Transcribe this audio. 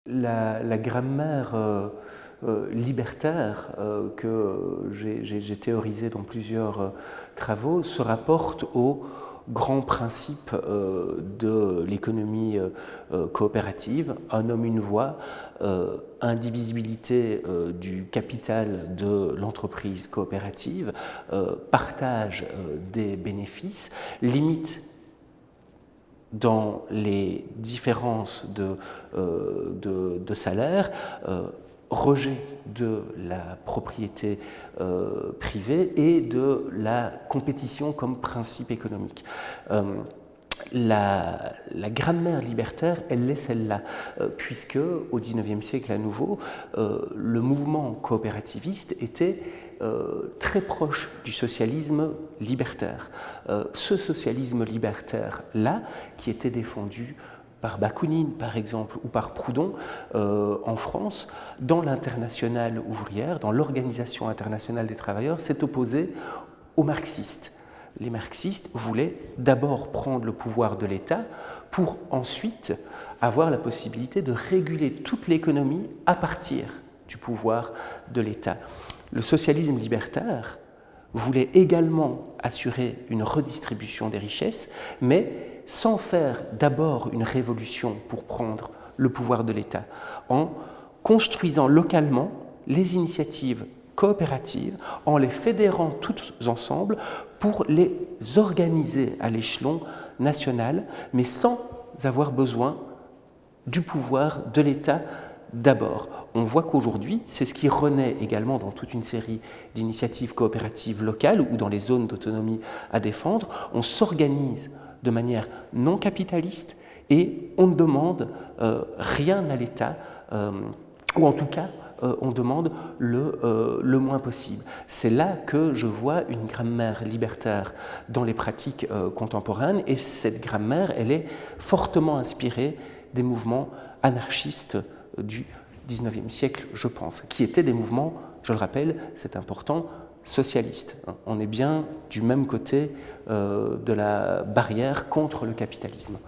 La grammaire libertaire que j'ai théorisée dans plusieurs travaux se rapporte aux grands principes de l'économie coopérative: un homme, une voix, indivisibilité du capital de l'entreprise coopérative, partage des bénéfices, limite dans les différences de salaire, rejet de la propriété privée et de la compétition comme principe économique. La grammaire libertaire, elle est celle-là, puisque au XIXe siècle à nouveau, le mouvement coopérativiste était très proche du socialisme libertaire. Ce socialisme libertaire-là, qui était défendu par Bakounine, par exemple, ou par Proudhon en France, dans l'internationale ouvrière, dans l'Organisation internationale des travailleurs, s'est opposé aux marxistes. Les marxistes voulaient d'abord prendre le pouvoir de l'État pour ensuite avoir la possibilité de réguler toute l'économie à partir du pouvoir de l'État. Le socialisme libertaire voulait également assurer une redistribution des richesses, mais sans faire d'abord une révolution pour prendre le pouvoir de l'État, en construisant localement les initiatives coopératives, en les fédérant toutes ensemble pour les organiser à l'échelon national, mais sans avoir besoin du pouvoir de l'État d'abord. On voit qu'aujourd'hui, c'est ce qui renaît également dans toute une série d'initiatives coopératives locales ou dans les zones d'autonomie à défendre. On s'organise de manière non capitaliste et on ne demande rien à l'État, ou en tout cas, on demande le moins possible. C'est là que je vois une grammaire libertaire dans les pratiques contemporaines, et cette grammaire, elle est fortement inspirée des mouvements anarchistes du XIXe siècle, je pense, qui étaient des mouvements, je le rappelle, c'est important, socialistes. On est bien du même côté de la barrière contre le capitalisme.